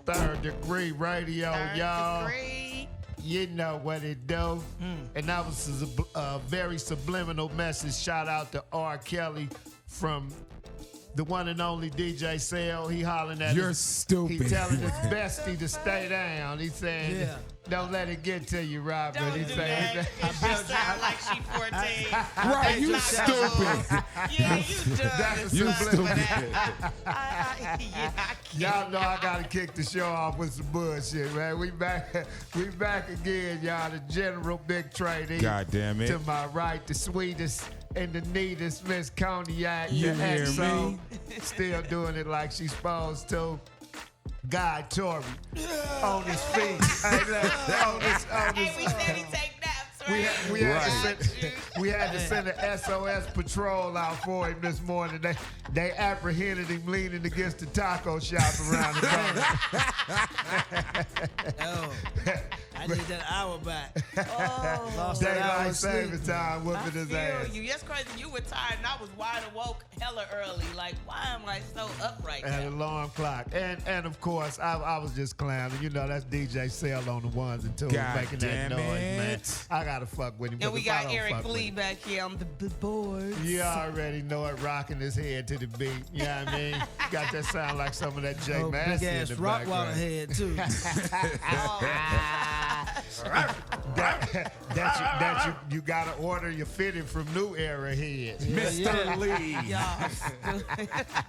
Third Degree Radio, y'all. Degree. You know what it do. And that was a very subliminal message. Shout out to R. Kelly from the one and only DJ Sale. He hollering at You're us. stupid. He telling his bestie to stay down. He saying, don't let it get to you, Robert. Don't He do saying, that. She sound like she 14. Right, you stupid. Yeah, you done. That's a You subliminal. stupid. I can't. Y'all know I gotta kick the show off with some bullshit, man. We back again, y'all. The General Big Trainee. God damn it. To my right, the sweetest and the neatest Miss Coniyac. You the hear XO. me? Still doing it like she's supposed to. Guy Torry on his feet. Hey, look, on his, Hey, we said he take naps, right? we had to send an SOS patrol out for him this morning. They apprehended him leaning against the taco shop around the corner. Oh, I need that hour back. Oh, Lost that hour Daylight of sleep. saving time, I whooping his feel ass. you. That's crazy. You were tired and I was wide awoke hella early. Like, why am I so up right And now? alarm clock. And of course, I was just clowning. You know, that's DJ Sale on the ones and twos God making that damn noise, man. it. I gotta fuck with him. And we 'cause if I got don't Eric fuck with Lee him- back here on the board. You already know it, rocking his head to the beat. You know what I mean? Got that sound like some of that Jay Oh, Massey big in ass the Rottweiler background. head too. You gotta order your fitting from New Era heads. Mr. Lee. Y'all.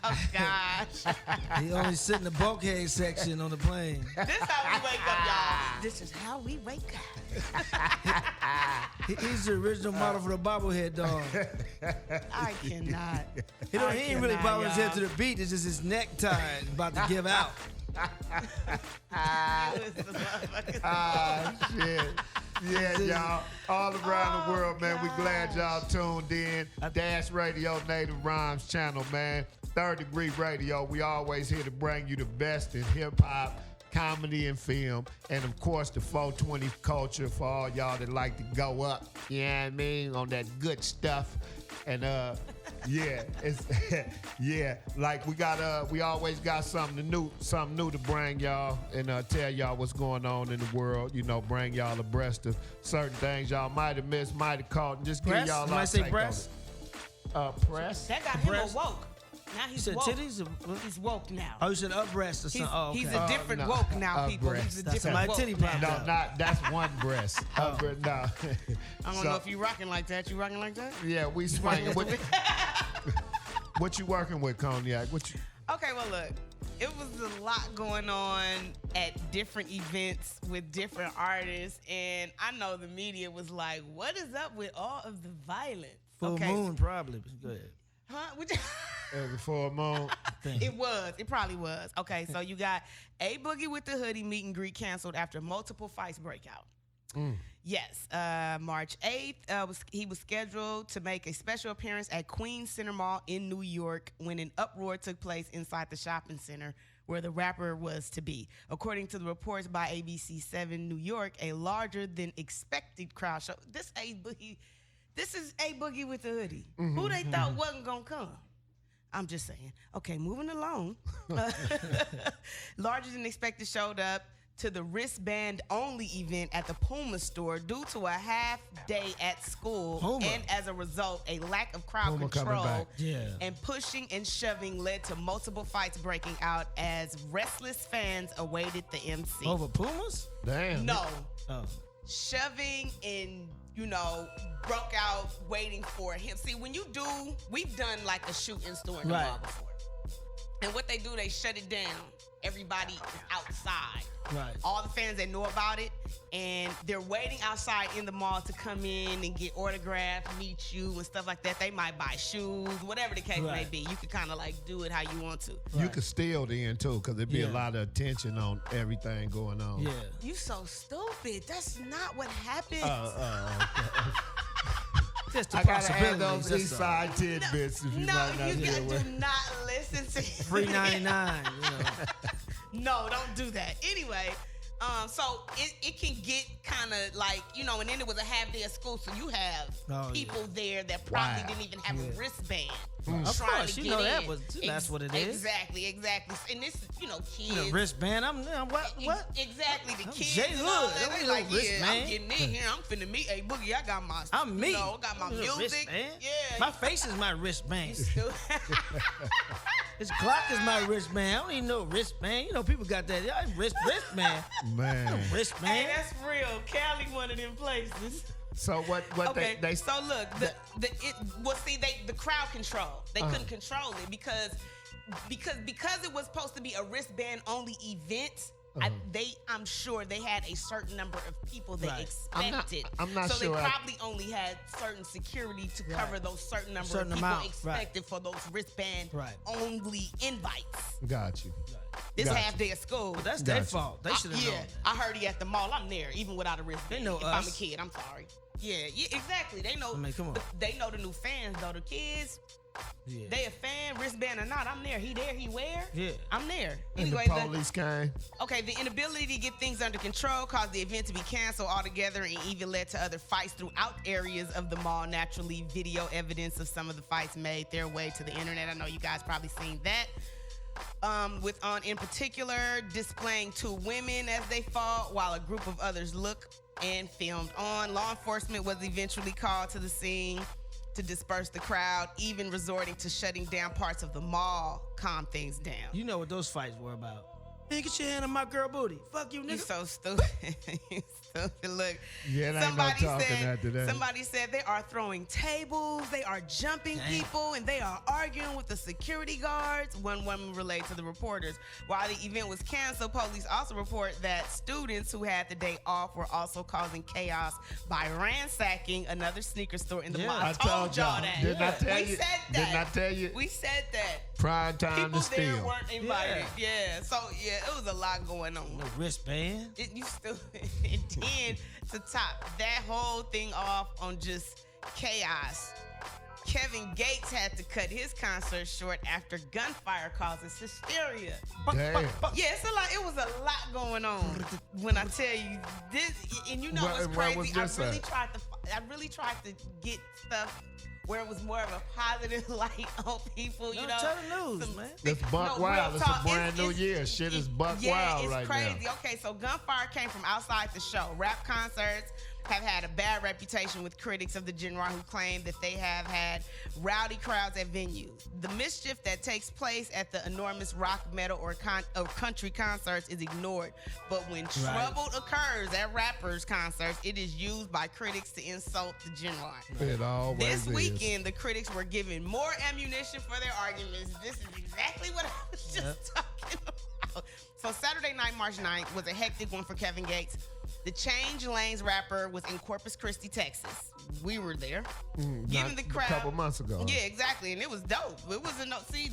Oh, gosh. He only sit in the bulkhead section on the plane. This how we wake up, y'all. This is how we wake up. He's the original model for the bobblehead dog. I cannot. He ain't really bobbing his head to the beat. It's just his necktie is about to give out. Shit. Yeah, y'all. All around the world, man. We glad y'all tuned in. Dash Radio Native Rhymes channel, man. Third Degree Radio. We always here to bring you the best in hip hop, comedy, and film. And of course, the 420 culture for all y'all that like to go up, you know what I mean, on that good stuff. And yeah, it's yeah, like we always got something new to bring y'all and tell y'all what's going on in the world. You know, bring y'all abreast of certain things y'all might have missed, might have caught, and just give Breast? y'all You our might say take breast? on it. Press. That got him Breast. awoke. Now he's said woke. titties or- He's woke now. Oh, you said up breast or He's, something. Oh, okay. he's a different no. woke now, people. Breast. He's a That's different my woke titty now. pop. No, not that's one breast. No. I don't So, know if you rocking like that. You rocking like that? Yeah, we swinging. What you working with, Coniyac? What you? Okay, well, look. It was a lot going on at different events with different artists, and I know the media was like, what is up with all of the violence? Full okay. moon probably. Go ahead. Huh? Before moon. It was. It probably was. Okay, so you got A Boogie with the Hoodie meet and greet canceled after multiple fights break out. Yes, March 8th, he was scheduled to make a special appearance at Queens Center Mall in New York when an uproar took place inside the shopping center where the rapper was to be. According to the reports by ABC7 New York, a larger than expected crowd showed. This is A Boogie with the Hoodie. Who they thought wasn't gonna come? I'm just saying. Okay, moving along. Larger than expected showed up to the wristband-only event at the Puma store due to a half day at school, Puma. and as a result, a lack of crowd Puma coming control. back. Yeah. And pushing and shoving led to multiple fights breaking out as restless fans awaited the MC. Over Pumas? Damn. No, Oh. shoving and broke out waiting for him. See, when we've done like a shoot and store in the Right. mall before. And what they do, they shut it down. Everybody is outside. Right. All the fans that know about it, and they're waiting outside in the mall to come in and get autographs, meet you, and stuff like that. They might buy shoes, whatever the case may Right. be. You can kind of like do it how you want to. You could steal then too, because there'd be a Yeah. lot of attention on everything going on. Yeah. You so stupid. That's not what happened. Just a I gotta possibility. add those That's East all. Side tidbits if you no, might not you hear do what. not listen to Free 99. You know. No, don't do that. Anyway, So it can get kind of like, you know, and then it was a half day of school, so you have people there that probably didn't even have a wristband. Of course, you know that that's what it is. Exactly. And this, you know, kids. The wristband, what? Exactly, the kids. J and all Hood, that. They like, I'm getting in here. I'm finna meet a Boogie. I got my, I'm me. You know, got my music. Wristband. Yeah. My face is my wristband. His clock is my wristband. I don't even know wristband. You know, people got that wristband. Man. Wristband. Hey, that's real. Cali, one of them places. So what Okay, they so look, the crowd control. They couldn't control it because it was supposed to be a wristband only event. I'm sure they had a certain number of people they expected. I'm not so sure. they probably only had certain security to cover those certain number of people amount, expected for those wristband only invites. Got you. This half day of school. But that's their fault. They should have known. I heard he at the mall. I'm there, even without a wristband. They know if us. I'm a kid, I'm sorry. Yeah, exactly. They know. I mean, come on. They know the new fans though. The kids. Yeah. They a fan, wristband or not. I'm there. He there. He where? Yeah. I'm there. And Anyway, the police came. the inability to get things under control caused the event to be canceled altogether and even led to other fights throughout areas of the mall. Naturally, video evidence of some of the fights made their way to the internet. I know you guys probably seen that. With in particular displaying two women as they fought while a group of others looked and filmed on. Law enforcement was eventually called to the scene to disperse the crowd, even resorting to shutting down parts of the mall, calm things down. You know what those fights were about. Man, get your hand on my girl booty. Fuck you, nigga. You so stupid. You stupid. Look, Yeah, it ain't no talking after that. somebody said they are throwing tables, they are jumping people, and they are arguing with the security guards. One woman relayed to the reporters. While the event was canceled, police also report that students who had the day off were also causing chaos by ransacking another sneaker store in the mall. I told y'all that. Didn't I tell We you? said that. Didn't I tell you? We said that. Prime time People to there steal. weren't invited. Yeah. So it was a lot going on. No wristband. You still and then to top that whole thing off on just chaos. Kevin Gates had to cut his concert short after gunfire causes hysteria. Damn. Yeah, it's a lot. It was a lot going on when I tell you this. And you know what's Where was crazy? this at? I really tried to get stuff where it was more of a positive light on people. You know, tell the news, man. It's buck wild. It's a brand new year. Shit is buck wild right now. Yeah, it's crazy. Okay, so gunfire came from outside the show. Rap concerts have had a bad reputation with critics of the genre who claim that they have had rowdy crowds at venues. The mischief that takes place at the enormous rock, metal, or country concerts is ignored. But when trouble occurs at rappers' concerts, it is used by critics to insult the genre. It always This is. weekend, the critics were given more ammunition for their arguments. This is exactly what I was just talking about. So Saturday night, March 9th, was a hectic one for Kevin Gates. The Change Lanes rapper was in Corpus Christi, Texas. We were there. Giving the crowd a couple months ago. Yeah, exactly. And it was dope. It was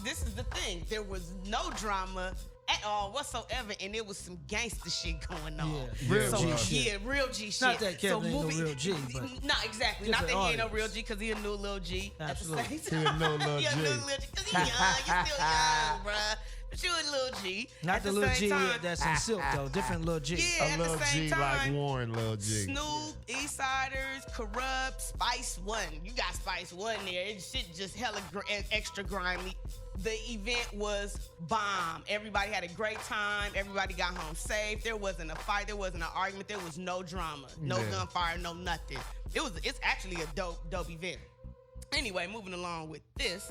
this is the thing. There was no drama at all whatsoever, and there was some gangster shit going on. Yeah, real G shit. Yeah, real G shit. Not that Kevin ain't no real G, but no, exactly. Not that he ain't no real G, because he a new Lil G. Absolutely. At the same time. He a new Lil He a G. new Lil G, because he young. You still young, bruh. But you a Lil G. not At the the Lil same G time, that's in Silk, though. Different Lil G. Yeah, A at little the same G time, like Warren, Lil G. Snoop, Eastsiders, Corrupt, Spice One. You got Spice One there. It shit just hella extra grimy. The event was bomb. Everybody had a great time. Everybody got home safe. There wasn't a fight. There wasn't an argument. There was no drama. No gunfire. No nothing. It's actually a dope event. Anyway, moving along with this.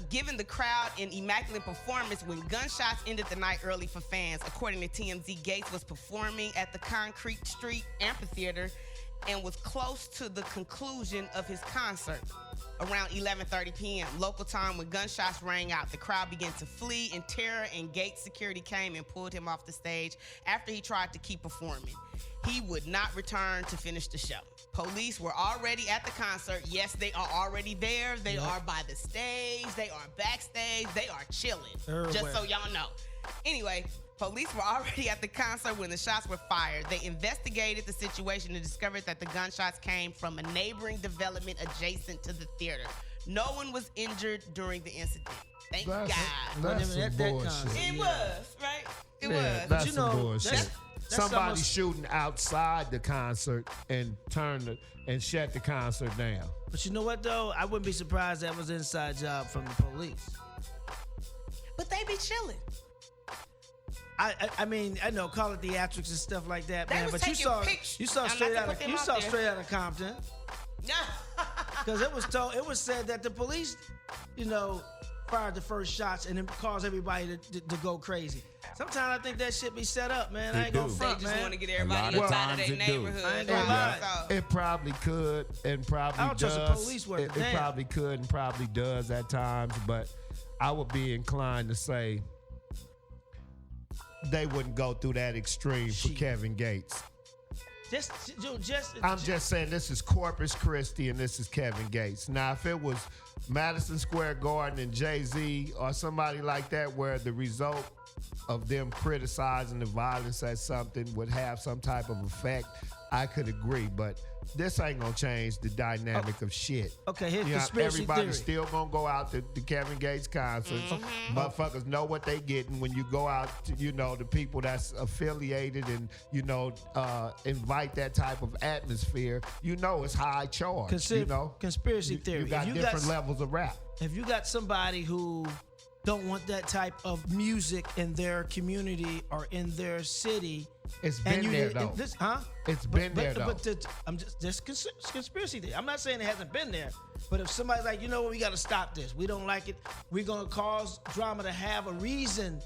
Giving the crowd an immaculate performance when gunshots ended the night early for fans. According to TMZ, Gates was performing at the Concrete Street Amphitheater and was close to the conclusion of his concert around 11:30 p.m. local time. When gunshots rang out, the crowd began to flee in terror, and Gates security came and pulled him off the stage after he tried to keep performing. He would not return to finish the show. Police were already at the concert. Yes, they are already there. They are by the stage. They are backstage. They are chilling. Just so y'all know. Anyway, police were already at the concert when the shots were fired. They investigated the situation and discovered that the gunshots came from a neighboring development adjacent to the theater. No one was injured during the incident. Thank God. That's some bullshit. It was, right? It Yeah, was. that's you some know, bullshit. that's Somebody almost- shooting outside the concert and and shut the concert down. But you know what though? I wouldn't be surprised that was an inside job from the police. But they be chilling. I mean, I know, call it theatrics and stuff like that, They man. was But you taking saw pictures. you saw I'm straight not out to of put them you out saw there. straight out of Compton. Because it was said that the police, fired the first shots and it caused everybody to go crazy. Sometimes I think that shit be set up, man. I ain't gonna do. They front, just man. want to get lot everybody of inside of times their it do. neighborhood. I ain't gonna lie. So, It probably could and probably I don't trust does. the police work, It damn. probably could and probably does at times, but I would be inclined to say they wouldn't go through that extreme for Shit. Kevin Gates. I'm just saying this is Corpus Christi and this is Kevin Gates. Now, if it was Madison Square Garden and Jay-Z or somebody like that where the result of them criticizing the violence as something would have some type of effect, I could agree. But this ain't gonna change the dynamic of shit. Okay, here's You know, conspiracy everybody's theory. still gonna go out to the Kevin Gates concerts. Motherfuckers know what they getting when you go out to, the people that's affiliated and, invite that type of atmosphere. It's high charge, Conspiracy theory. You got If different levels of rap. If you got somebody who don't want that type of music in their community or in their city, It's been there, though. It's been there, though. I'm just conspiracy theory. I'm not saying it hasn't been there, but if somebody's like, you know what, we got to stop this. We don't like it. We're gonna cause drama to have a reason.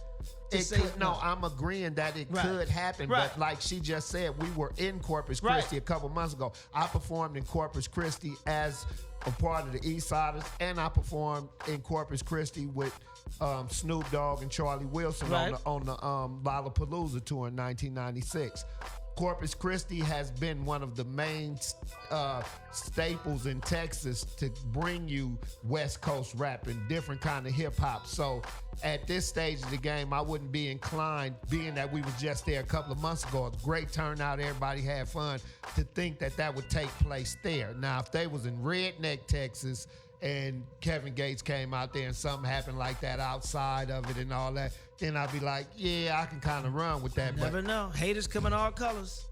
To say No, I'm agreeing that it Right. could happen, Right. but like she just said, we were in Corpus Right. Christi a couple months ago. I performed in Corpus Christi as a part of the East Siders, and I performed in Corpus Christi with Snoop Dogg and Charlie Wilson Right. on the Lollapalooza tour in 1996. Corpus Christi has been one of the main staples in Texas to bring you West Coast rap and different kind of hip hop. So at this stage of the game, I wouldn't be inclined, being that we was just there a couple of months ago, a great turnout, everybody had fun, to think that would take place there. Now, if they was in Redneck, Texas, and Kevin Gates came out there and something happened like that outside of it and all that, then I'd be like, yeah, I can kind of run with that. Never know. Haters come in all colors.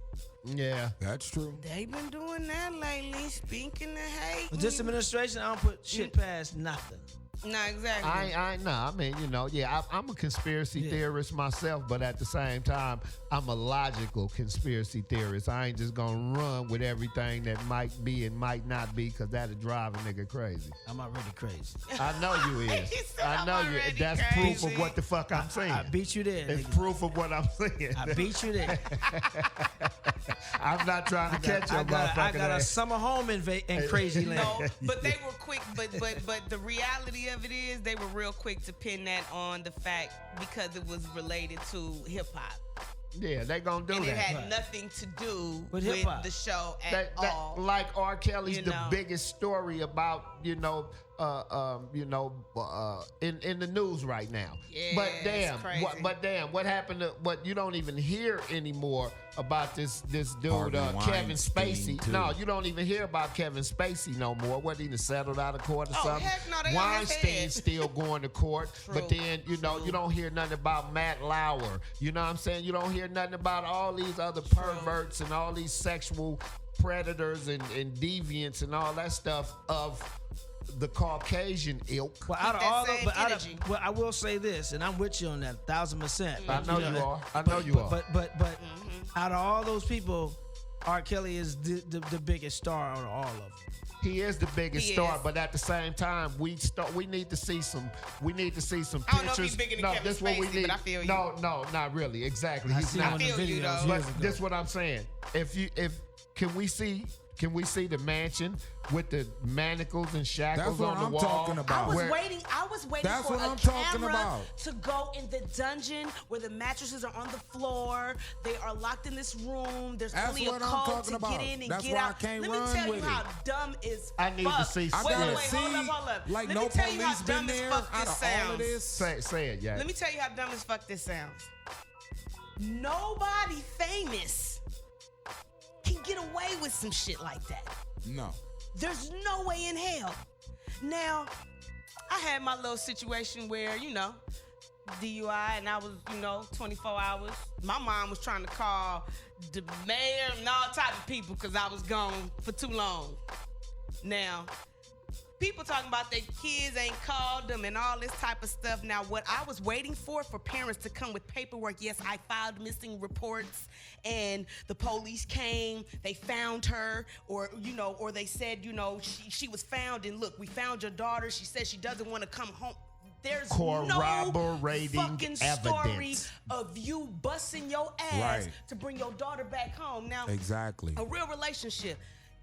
Yeah. That's true. they been doing that lately. Speaking of hate. With this administration, I don't put shit past nothing. No, exactly. I'm a conspiracy Yeah. theorist myself, but at the same time, I'm a logical conspiracy theorist. I ain't just gonna run with everything that might be and might not be, because that'll drive a nigga crazy. I'm already crazy. I know you is. He said, I know "I'm you. already That's proof crazy." of what the fuck I'm saying. I beat you there. It's nigga. proof of what I'm saying. I beat you there. I'm not trying to catch your I motherfucker. got a summer home in crazy land. No, but they were quick. But the reality of it is, they were real quick to pin that on the fact because it was related to hip hop, Yeah, they gonna do and that. it had Right. nothing to do With with hip-hop. the show at That, all. like R. Kelly's You the know. biggest story about in the news right now. Yeah, but it's damn, crazy. what happened to what you don't even hear anymore about this dude Harvey Kevin Weinstein, Spacey. too. No, you don't even hear about Kevin Spacey no more. What, he done settled out of court or Oh, something? heck no, they on his head. Weinstein's still going to court, but True, then you true. don't hear nothing about Matt Lauer. You know what I'm saying? You don't hear nothing about all these other perverts and all these sexual predators and deviants and all that stuff of the Caucasian ilk. Well, out of that all same those, energy. well, I will say this, and I'm with you on that 1,000%. I know you are. I know you are. But out of all those people, R. Kelly is the biggest star out of all of them. He is the biggest He star, is. but at the same time, we need to see some pictures. I don't know if he's bigger than Kevin this what we Spacey, need. but I feel you. No, not really. Exactly. I He's seen not. one of the feel you, videos though. years But ago. this what I'm saying. Can we see the mansion with the manacles and shackles That's what on the I'm wall? talking about. I was Where- waiting That's for what a I'm talking camera about. to go in the dungeon where the mattresses are on the floor. They are locked in this room. There's That's only a what I'm code talking to about. get in and That's get why I out. can't Let me run tell you with how it. dumb is I need to fuck. see- I I Wait, gotta wait, see, hold up. like, Let no me tell you how police been dumb as there fuck out this of all of sounds. this. Say it, yeah. Let me tell you how dumb as fuck this sounds. Nobody famous can get away with some shit like that. No. There's no way in hell. Now, I had my little situation where, DUI, and I was, 24 hours. My mom was trying to call the mayor and all type of people because I was gone for too long. Now, people talking about their kids ain't called them and all this type of stuff. Now, what I was waiting for parents to come with paperwork. Yes, I filed missing reports, and the police came. They found her, or they said, she was found. And look, we found your daughter. She says she doesn't want to come home. There's Corroborating no fucking story evidence of you busting your ass to bring your daughter back home. Now, exactly. A real relationship.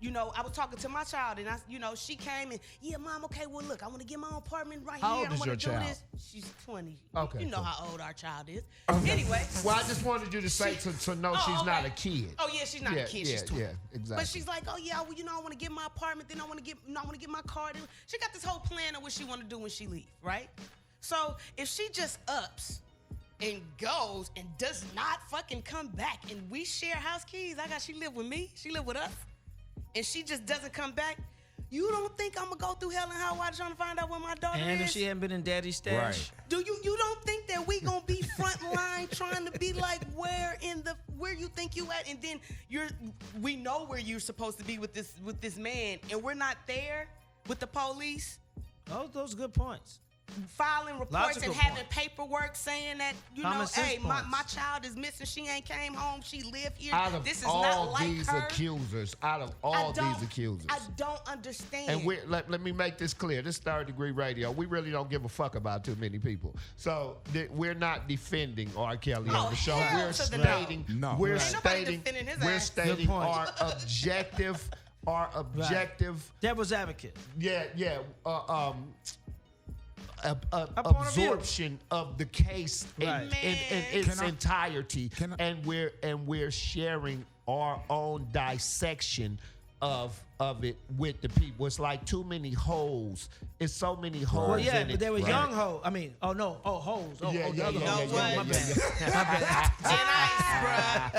I was talking to my child, and she came and, yeah, Mom, okay, well, look, I want to get my own apartment right How here. old is your child? This. She's 20. Okay, You know cool. how old our child is. Okay. Anyway. Well, I just wanted you to say to know she's not a kid. Oh yeah, she's not a kid. She's 20. Yeah, exactly. But she's like, oh yeah, well, I want to get my apartment. Then I want to get my car. She got this whole plan of what she want to do when she leave, right? So if she just ups and goes and does not fucking come back, and we share house keys, she live with me. She live with us. And she just doesn't come back, you don't think I'm gonna go through hell and high water trying to find out where my daughter is? And if she hadn't been in daddy's stash. Do you don't think that we gonna be front line trying to be like where you think you at, and then we know where you're supposed to be with this man, and we're not there with the police? Oh, those are good points. Filing reports Logical and having point. paperwork saying that, Common sense hey, my points. child is missing. She ain't came home. She live here. Out of This is all not like these her. accusers, I don't understand. And let me make this clear. This Third Degree Radio, we really don't give a fuck about too many people. So we're not defending R. Kelly on the show. hell We're to the stating, no. we're Ain't nobody stating, defending his we're ass. stating Good point. our objective, Devil's advocate. absorption of the case Right. in its Can I- entirety, can I- and we're sharing our own dissection of it with the people. It's like too many holes. It's so many holes. Well, yeah, in but it. there were Right. young hoes. I mean, hoes. Oh, Yeah, the yeah, other yeah, hoes. yeah, My yeah, bad. yeah. My bad. And I